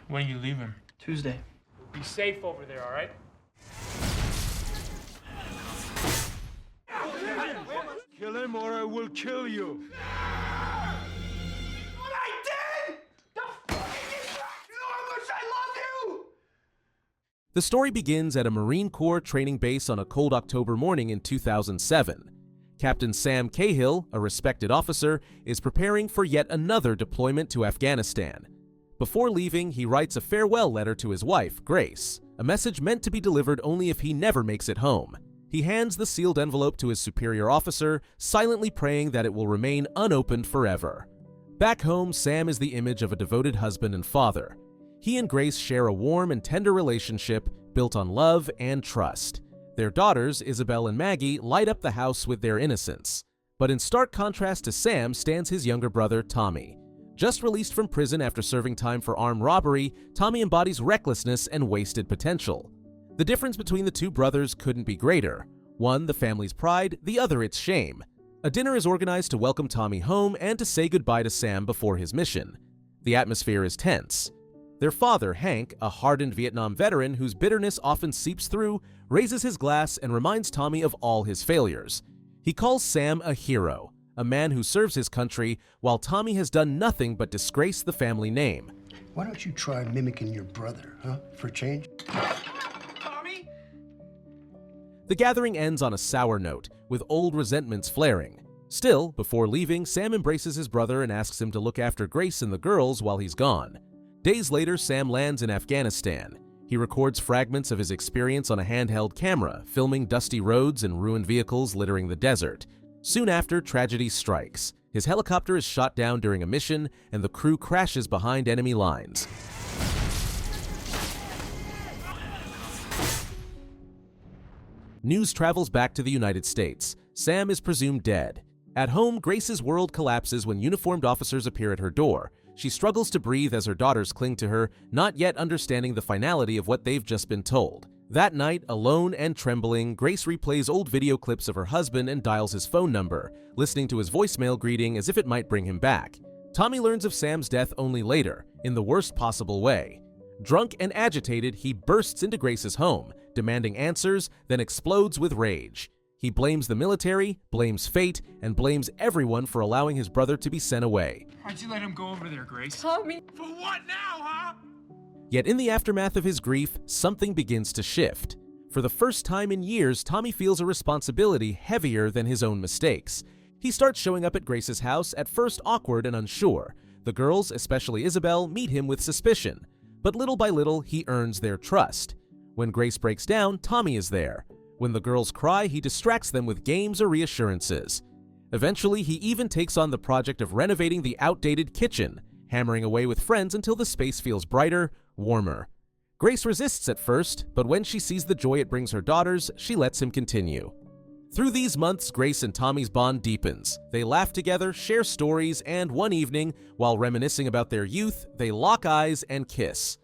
When you leaving? Tuesday. Be safe over there, all right? Kill him or I will kill you. What I did? The fucking distract! You know how much I love you! The story begins at a Marine Corps training base on a cold October morning in 2007. Captain Sam Cahill, a respected officer, is preparing for yet another deployment to Afghanistan. Before leaving, he writes a farewell letter to his wife, Grace, a message meant to be delivered only if he never makes it home. He hands the sealed envelope to his superior officer, silently praying that it will remain unopened forever. Back home, Sam is the image of a devoted husband and father. He and Grace share a warm and tender relationship built on love and trust. Their daughters, Isabel and Maggie, light up the house with their innocence. But in stark contrast to Sam stands his younger brother, Tommy. Just released from prison after serving time for armed robbery, Tommy embodies recklessness and wasted potential. The difference between the two brothers couldn't be greater. One, the family's pride, the other its shame. A dinner is organized to welcome Tommy home and to say goodbye to Sam before his mission. The atmosphere is tense. Their father, Hank, a hardened Vietnam veteran whose bitterness often seeps through, raises his glass and reminds Tommy of all his failures. He calls Sam a hero, a man who serves his country, while Tommy has done nothing but disgrace the family name. Why don't you try mimicking your brother, huh? For a change? Tommy? The gathering ends on a sour note, with old resentments flaring. Still, before leaving, Sam embraces his brother and asks him to look after Grace and the girls while he's gone. Days later, Sam lands in Afghanistan. He records fragments of his experience on a handheld camera, filming dusty roads and ruined vehicles littering the desert. Soon after, tragedy strikes. His helicopter is shot down during a mission, and the crew crashes behind enemy lines. News travels back to the United States. Sam is presumed dead. At home, Grace's world collapses when uniformed officers appear at her door. She struggles to breathe as her daughters cling to her, not yet understanding the finality of what they've just been told. That night, alone and trembling, Grace replays old video clips of her husband and dials his phone number, listening to his voicemail greeting as if it might bring him back. Tommy learns of Sam's death only later, in the worst possible way. Drunk and agitated, he bursts into Grace's home, demanding answers, then explodes with rage. He blames the military, blames fate, and blames everyone for allowing his brother to be sent away. Why'd you let him go over there, Grace? Tommy! For what now, huh? Yet in the aftermath of his grief, something begins to shift. For the first time in years, Tommy feels a responsibility heavier than his own mistakes. He starts showing up at Grace's house, at first awkward and unsure. The girls, especially Isabel, meet him with suspicion. But little by little, he earns their trust. When Grace breaks down, Tommy is there. When the girls cry, he distracts them with games or reassurances. Eventually, he even takes on the project of renovating the outdated kitchen, hammering away with friends until the space feels brighter, warmer. Grace resists at first, but when she sees the joy it brings her daughters, she lets him continue. Through these months, Grace and Tommy's bond deepens. They laugh together, share stories, and one evening, while reminiscing about their youth, they lock eyes and kiss.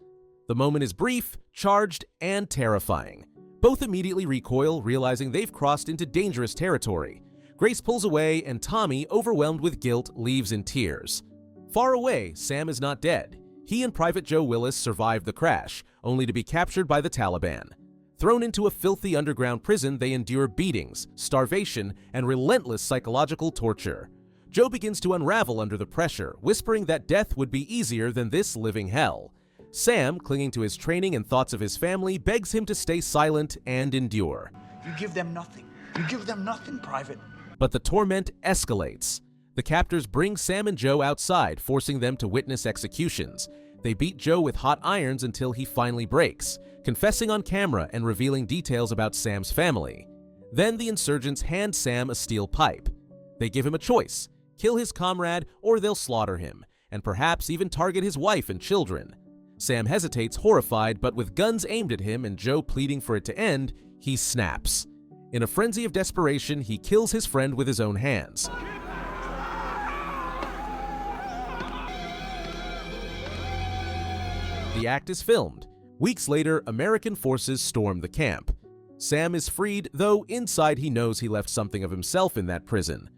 The moment is brief, charged, and terrifying. Both immediately recoil, realizing they've crossed into dangerous territory. Grace pulls away, and Tommy, overwhelmed with guilt, leaves in tears. Far away, Sam is not dead. He and Private Joe Willis survive the crash, only to be captured by the Taliban. Thrown into a filthy underground prison, they endure beatings, starvation, and relentless psychological torture. Joe begins to unravel under the pressure, whispering that death would be easier than this living hell. Sam, clinging to his training and thoughts of his family, begs him to stay silent and endure. You give them nothing. You give them nothing, Private. But the torment escalates. The captors bring Sam and Joe outside, forcing them to witness executions. They beat Joe with hot irons until he finally breaks, confessing on camera and revealing details about Sam's family. Then the insurgents hand Sam a steel pipe. They give him a choice: kill his comrade or they'll slaughter him, and perhaps even target his wife and children. Sam hesitates, horrified, but with guns aimed at him and Joe pleading for it to end, he snaps. In a frenzy of desperation, he kills his friend with his own hands. The act is filmed. Weeks later, American forces storm the camp. Sam is freed, though inside he knows he left something of himself in that prison.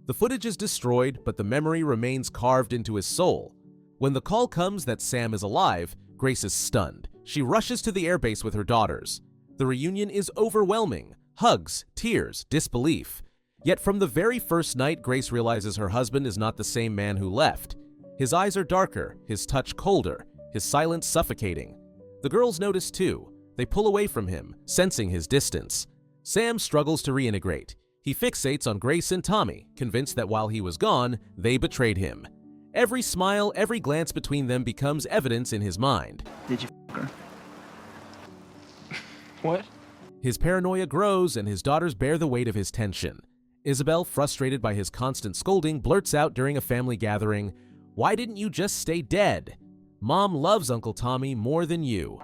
The footage is destroyed, but the memory remains carved into his soul. When the call comes that Sam is alive, Grace is stunned. She rushes to the airbase with her daughters. The reunion is overwhelming. Hugs, tears, disbelief. Yet from the very first night, Grace realizes her husband is not the same man who left. His eyes are darker, his touch colder, his silence suffocating. The girls notice too. They pull away from him, sensing his distance. Sam struggles to reintegrate. He fixates on Grace and Tommy, convinced that while he was gone, they betrayed him. Every smile, every glance between them becomes evidence in his mind. Did you f her? What? His paranoia grows and his daughters bear the weight of his tension. Isabel, frustrated by his constant scolding, blurts out during a family gathering, "Why didn't you just stay dead? Mom loves Uncle Tommy more than you."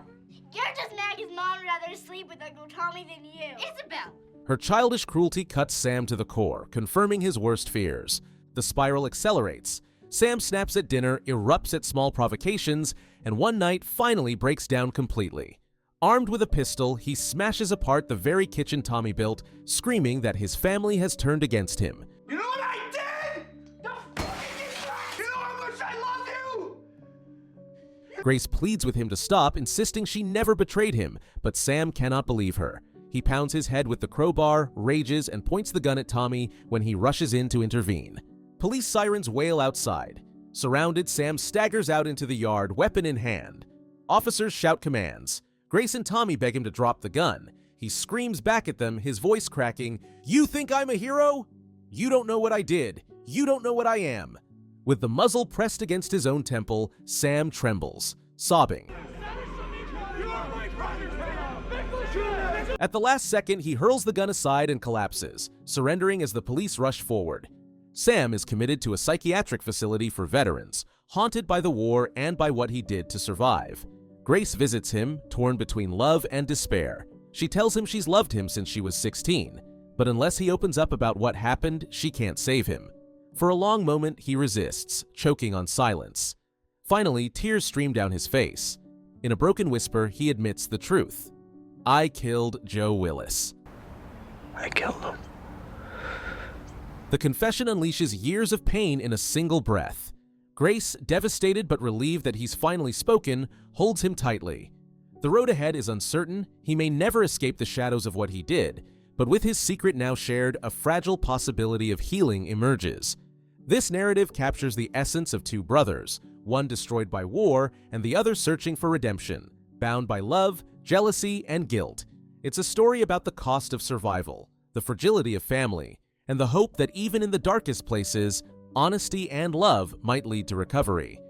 You're just mad because Mom would rather sleep with Uncle Tommy than you. Isabel! Her childish cruelty cuts Sam to the core, confirming his worst fears. The spiral accelerates. Sam snaps at dinner, erupts at small provocations, and one night finally breaks down completely. Armed with a pistol, he smashes apart the very kitchen Tommy built, screaming that his family has turned against him. You know what I did? The fucking distract! You know how much I love you! Grace pleads with him to stop, insisting she never betrayed him, but Sam cannot believe her. He pounds his head with the crowbar, rages, and points the gun at Tommy when he rushes in to intervene. Police sirens wail outside. Surrounded, Sam staggers out into the yard, weapon in hand. Officers shout commands. Grace and Tommy beg him to drop the gun. He screams back at them, his voice cracking, "You think I'm a hero? You don't know what I did. You don't know what I am." With the muzzle pressed against his own temple, Sam trembles, sobbing. At the last second, he hurls the gun aside and collapses, surrendering as the police rush forward. Sam is committed to a psychiatric facility for veterans, haunted by the war and by what he did to survive. Grace visits him, torn between love and despair. She tells him she's loved him since she was 16, but unless he opens up about what happened, she can't save him. For a long moment, he resists, choking on silence. Finally, tears stream down his face. In a broken whisper, he admits the truth. "I killed Joe Willis." I killed him. The confession unleashes years of pain in a single breath. Grace, devastated but relieved that he's finally spoken, holds him tightly. The road ahead is uncertain. He may never escape the shadows of what he did, but with his secret now shared, a fragile possibility of healing emerges. This narrative captures the essence of two brothers, one destroyed by war and the other searching for redemption, bound by love, jealousy, and guilt. It's a story about the cost of survival, the fragility of family, and the hope that even in the darkest places, honesty and love might lead to recovery.